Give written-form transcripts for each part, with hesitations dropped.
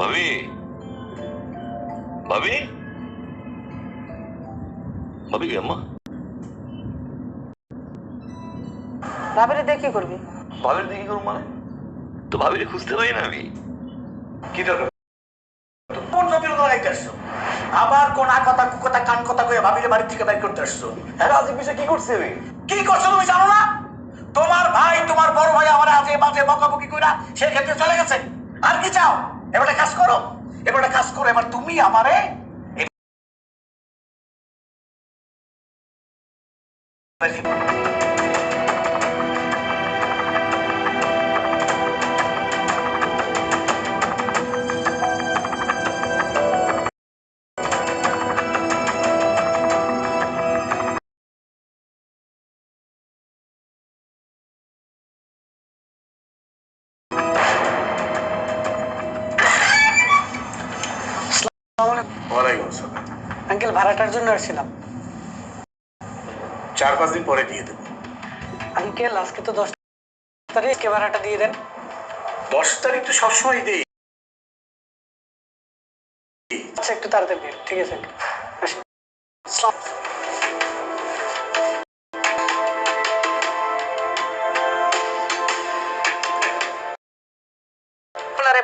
ভাবি, ভাবি, ভাবি কি আম্মা? ভাবিরে দিয়ে কি করবি? ভাবির দিকে করবো মানে? তো ভাবিরে খুঁজতে পারি না আমি। কি দরকার? কোন জটিলতা লাগাইতে আসছো? আবার কোন কথা কুকথা কান কথা কয়ে ভাবিলে বাড়ি থেকে বের করতে আসছো? হ্যাঁ, আজকে বিষয় কি করছি আমি? কি করছো তুমি জানো না? তোমার ভাই, তোমার বড় ভাই আমার আজে বাজে বকাবকি কইরা সে ক্ষেত্রে চলে গেছে। আর কি চাও? এবারে কাজ করো, এবারে কাজ করো। এবার তুমি আমারে ওয়ালাইকুম আসসালাম। আঙ্কেল, ভাড়াটার জন্য আসছিলাম। 4-5 দিন পরে দিয়ে দেবো। আঙ্কেল, আজকে তো 10 তারিখ, ভাড়াটা দিয়ে দেন। 10 তারিখ তো সবসময় দেই। আচ্ছা, একটু তাড়াতাড়ি দিন। ঠিক আছে আঙ্কেল, আসি।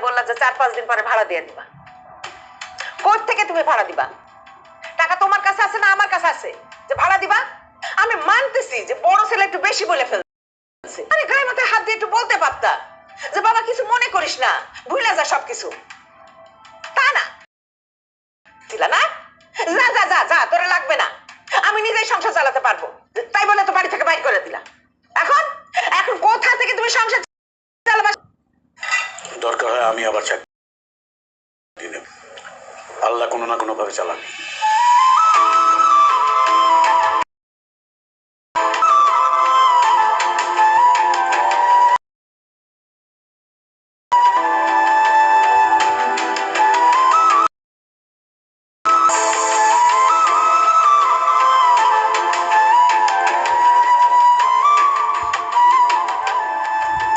বললা যে 4-5 দিন পরে ভাড়া দিয়ে দিবা। কোথ থেকে তুমি ভাড়া দিবা? টাকা তোমার কাছে আছে না আমার কাছে আছে যে ভাড়া দিবা? আমি মানতেছি যে বড় ছেলে একটু বেশি বলে ফেলছে, আরে গায়ে মাথায় হাত দিয়ে একটু বলতে পারতা যে বাবা কিছু মনে করিস না, ভুলে যা সবকিছু। তা না, দিলা না? যা যা যা যা, তোরে লাগবে না, আমি নিজেই সংসার চালাতে পারবো। তাই বলে তো বাড়ি থেকে বাইর করে দিলা। এখন এখন কোথা থেকে তুমি সংসার চালাবা? দরকার হয় আমি আবার চাকরি নেব। আল্লাহ কোনো না কোনো ভাবে চালাবে।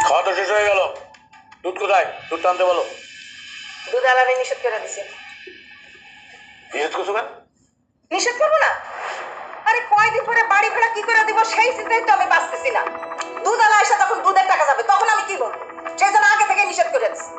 খাওয়া তো শেষ হয়ে গেল। দুধ কোথায়? দুধ টানতে বলো। দুধ আলাদা নিষেধ করে দিছে। নিষেধ করছো কেন? নিষেধ করবো না? আরে কয়দিন পরে বাড়ি ভাড়া কি করে দিব সেই চিন্তাই তো আমি বাঁচতেছি না। দুধ আলা এসে তখন দুধের টাকা যাবে, তখন আমি কি করবো? সেই জন্য আগে থেকে নিষেধ করে দিচ্ছি।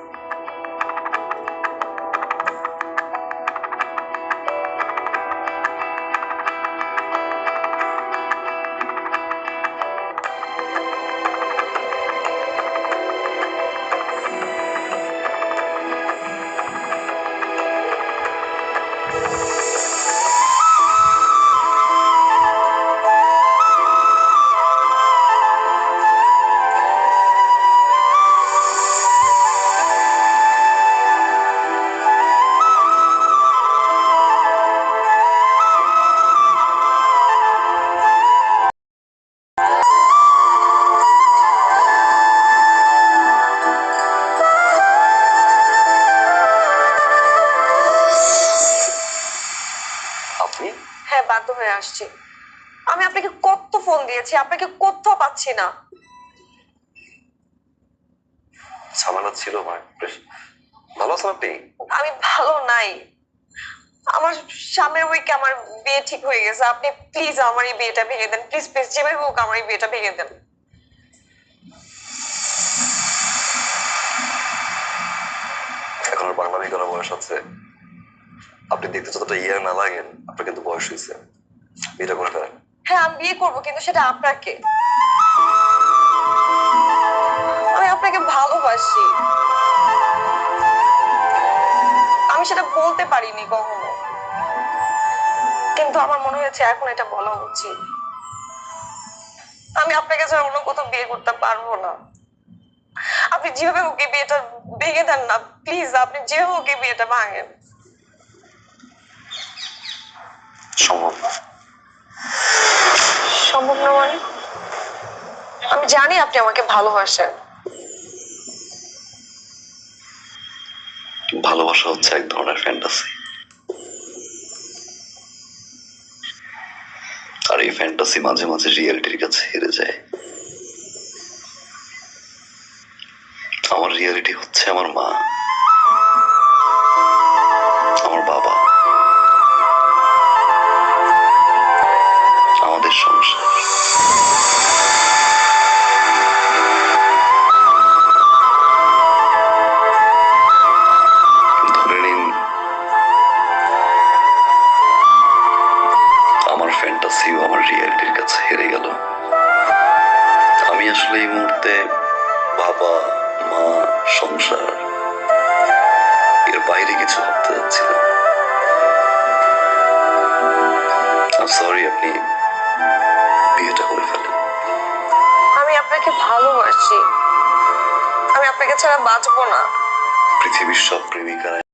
আপনি? হ্যাঁ, বাধ্য হয়ে আসছি। আমি আপনাকে কত ফোন দিয়েছি, আপনাকে কোথাও পাচ্ছি না। ঝামেলা ছিল ভালো আছেন আপনি? আমি ভালো নাই। আমার সামনের উইকে আমার বিয়ে ঠিক হয়ে গেছে। আপনি প্লিজ আমার এই বিয়েটা ভেঙে দেন, প্লিজ প্লিজ, যেভাবে হোক আমার এই বিয়েটা ভেঙে দেন। এখন আর বাঙালি করার বয়স আছে? আপনি দেখতে যতটা ইয়ে না লাগেন, আপনার কিন্তু বয়স হয়েছে। বিয়েটা করে ফেলেন। হ্যাঁ, আমি বিয়ে করবো, কিন্তু সেটা আপনাকে। আমি আপনাকে ভালোবাসি। আমি সেটা বলতে পারিনি কখনো, কিন্তু আমার মনে হয়েছে এখন এটা বলা উচিত। আমি আপনাকে ছাড়া অন্য কোথাও বিয়ে করতে পারবো না। আপনি যেভাবে হোক এই বিয়েটা ভেঙে দেন না প্লিজ। আপনি যেভাবে হোক এই বিয়েটা ভাঙেন। সম্ভব না। সম্ভব না মানে? আমি জানি আপনি আমাকে ভালোবাসেন। ভালোবাসা হচ্ছে এক ধরনের ফ্যান্টাসি, আর এই ফ্যান্টাসি মাঝে মাঝে রিয়েলিটির কাছে হেরে যায়। আমার রিয়েলিটি হচ্ছে আমার মা। ছাড়া বাঁচবো না। পৃথিবীর সব প্রেমিকারা